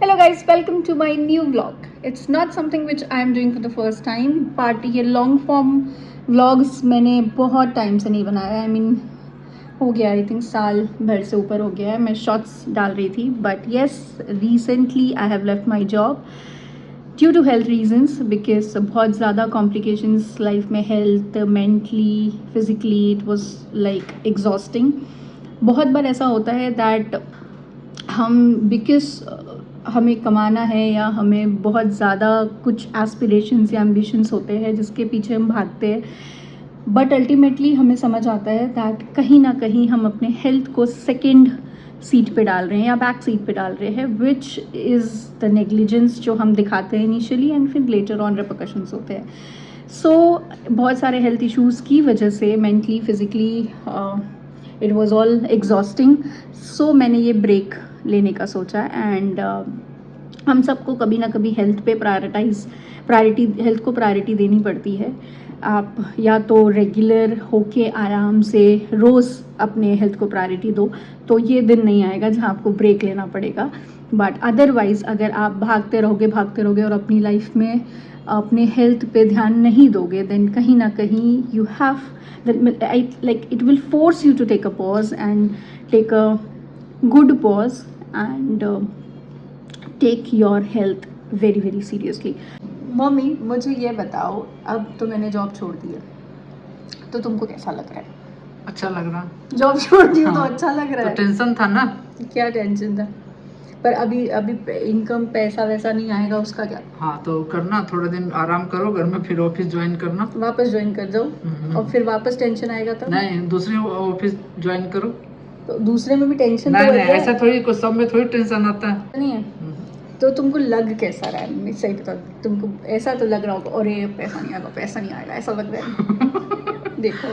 Hello guys, welcome to my new vlog. It's not something which I am doing for the first time, but ये long form vlogs मैंने बहुत time से नहीं बनाया. हो गया आई थिंक साल भर से ऊपर हो गया है मैं शॉर्ट्स डाल रही थी. But yes, recently I have left my job due to health reasons, because बहुत ज़्यादा कॉम्प्लिकेशंस लाइफ में, health, mentally, physically, it was like exhausting. बहुत बार ऐसा होता है दैट हम बिकॉज हमें कमाना है या हमें बहुत ज़्यादा कुछ एस्पिरेशंस या एम्बिशंस होते हैं जिसके पीछे हम भागते हैं, बट अल्टीमेटली हमें समझ आता है दैट कहीं ना कहीं हम अपने हेल्थ को सेकंड सीट पे डाल रहे हैं या बैक सीट पे डाल रहे हैं, विच इज़ द नेग्लिजेंस जो हम दिखाते हैं इनिशियली एंड फिर लेटर ऑन रिपरकशंस होते हैं. सो बहुत सारे हेल्थ इश्यूज़ की वजह से mentally, physically, it was all exhausting. So मैंने ये ब्रेक लेने का सोचा. एंड हम सबको कभी ना कभी हेल्थ पे प्रायोरिटी हेल्थ को प्रायोरिटी देनी पड़ती है. आप या तो रेगुलर होके आराम से रोज़ अपने हेल्थ को प्रायोरिटी दो, तो ये दिन नहीं आएगा जहाँ आपको ब्रेक लेना पड़ेगा. बट अदरवाइज़ अगर आप भागते रहोगे और अपनी लाइफ में अपने हेल्थ पे ध्यान नहीं दोगे, देन कहीं ना कहीं you have like it will force you to take a pause and take a good pause and take your health very very seriously. Mummy मुझे ये बताओ, अब तो मैंने जॉब छोड़ दी है, तो तुमको कैसा लग रहा है? अच्छा लग रहा. जॉब छोड़ दी हो तो हाँ, अच्छा लग रहा तो है. टेंशन था ना. क्या टेंशन था? पर अभी अभी इनकम पैसा वैसा नहीं आएगा, उसका क्या? हाँ, तो करना, थोड़े दिन आराम करो घर में, फिर ऑफिस ज्वाइन करना. वापस ज्वाइन कर जाओ और फिर वापस टेंशन आएगा तब? नहीं, दूसरी ऑफिस ज्वाइन करो. तो दूसरे में भी टेंशन नहीं तो नहीं, है. ऐसा थोड़ी, कुछ सब में थोड़ी टेंशन आता है. नहीं है. तो तुमको लग कैसा रहा है? मैं सही बता, तुमको ऐसा तो लग रहा होगा अरे पैसा नहीं आएगा ऐसा लग रहा है? देखो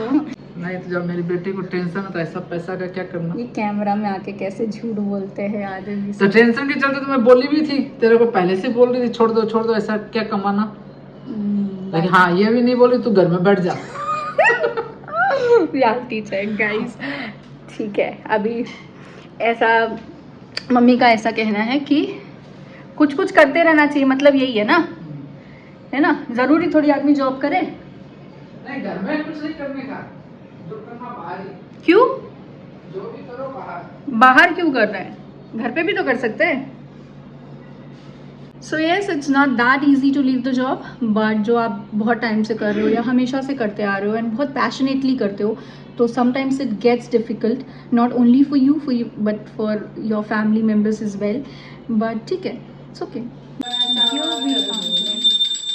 नहीं, तो जब मेरी बेटी को टेंशन है तो ऐसा पैसा का क्या करना. ये कैमरा में आके कैसे झूठ बोलते हैं आदमी. तो टेंशन के चलते तो मैं बोली भी थी, तेरे को पहले से बोल रही थी छोड़ दो ऐसा क्या कमाना. लेकिन हाँ, ये भी नहीं बोली तू घर में बैठ जा. Reality check guys. ठीक है, अभी ऐसा मम्मी का ऐसा कहना है कि कुछ कुछ करते रहना चाहिए, मतलब यही है ना? जरूरी थोड़ी आदमी जॉब करे. नहीं, घर में कुछ नहीं करने का, जो करना बाहर ही. क्यों? जो भी करो बाहर क्यों कर रहे हैं? घर पे भी तो कर सकते हैं. So yes, it's not that easy to leave the job, but जो आप बहुत टाइम से कर रहे हो या हमेशा से करते आ रहे हो एंड बहुत पैशनेटली करते हो, तो sometimes it gets difficult, not only for you but for your family members is well. But ठीक है, इट्स ओके.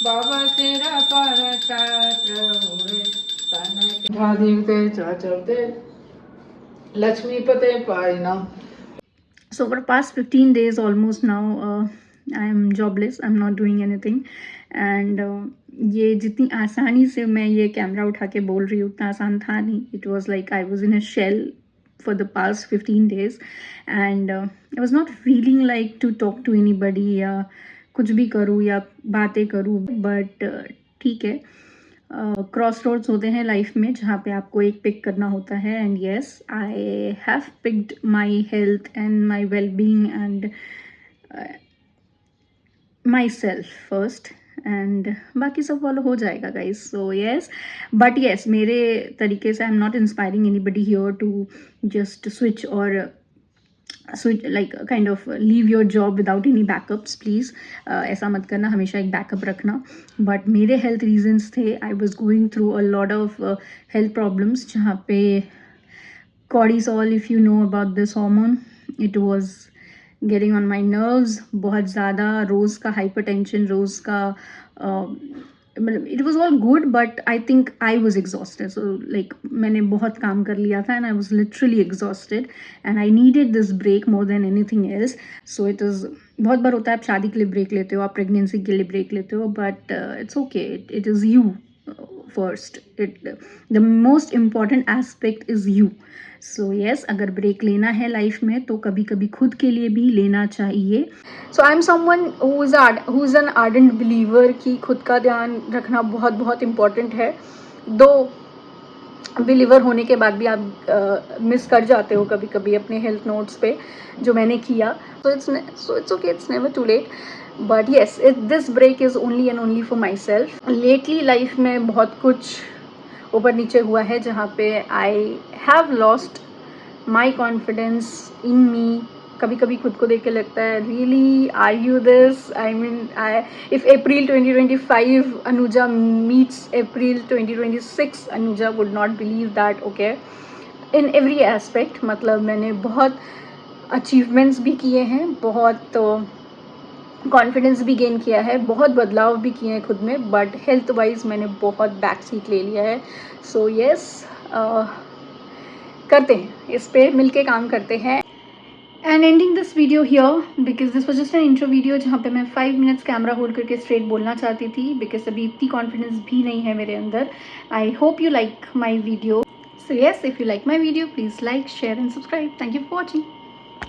बाबा तेरा भादीवते चाचवते लक्ष्मीपते पाइना. So for the past 15 days almost now, I am jobless. I'm not doing anything. And ये जितनी आसानी से मैं ये camera उठा के बोल रही हूँ उतना आसान था नहीं. It was like I was in a shell for the past 15 days and I was not feeling like to talk to anybody या कुछ भी करूँ या बातें करूँ. बट ठीक है, क्रॉस रोड्स होते हैं लाइफ में जहाँ पे आपको एक पिक करना होता है. And yes, I have picked my health and my well being and my self first, and बाकी सब फॉलो हो जाएगा guys. So yes, but yes, मेरे तरीके से I am not inspiring anybody here to just switch और like kind of leave your job without any backups. Please ऐसा मत करना, हमेशा एक बैकअप रखना. बट मेरे हेल्थ रीजंस थे. I was going through a lot of health problems जहाँ पे cortisol, if you know about this hormone, it was getting on my nerves बहुत ज़्यादा. रोज़ का हाइपरटेंशन, रोज़ का मतलब it was all good, but I think I was exhausted. So like मैंने बहुत काम कर लिया था and I was literally exhausted and I needed this break more than anything else. So it is, बहुत बार होता है आप शादी के लिए ब्रेक लेते हो, आप प्रेगनेंसी के लिए ब्रेक लेते हो, but it's okay. It is you first. The most important aspect is you. So yes, अगर ब्रेक लेना है लाइफ में तो कभी कभी खुद के लिए भी लेना चाहिए. So I am someone who is an ardent believer कि खुद का ध्यान रखना बहुत बहुत इम्पॉर्टेंट है. दो बिलीवर होने के बाद भी आप मिस कर जाते हो कभी कभी अपने हेल्थ नोट्स पे जो मैंने किया. So it's okay, it's never too late. But yes, this break is only and only for myself. Lately life में बहुत कुछ ऊपर नीचे हुआ है जहाँ पे I have lost my confidence in me. कभी कभी खुद को देख के लगता है really are you this. I mean if April 2025 Anuja meets April 2026 Anuja would not believe that. Okay, in every aspect. मतलब मैंने बहुत अचीवमेंट्स भी किए हैं, बहुत कॉन्फिडेंस भी गेन किया है, बहुत बदलाव भी किए हैं खुद में, बट हेल्थ वाइज मैंने बहुत बैक सीट ले लिया है. सो येस, करते हैं इस पे, मिलके काम करते हैं. And ending this video here because this was just an intro video जहाँ पे मैं 5 मिनट्स कैमरा होल्ड करके स्ट्रेट बोलना चाहती थी बिकॉज अभी इतनी कॉन्फिडेंस भी नहीं है मेरे अंदर. I hope you like my video. So yes, if you like my video please like, share and subscribe. Thank you for watching.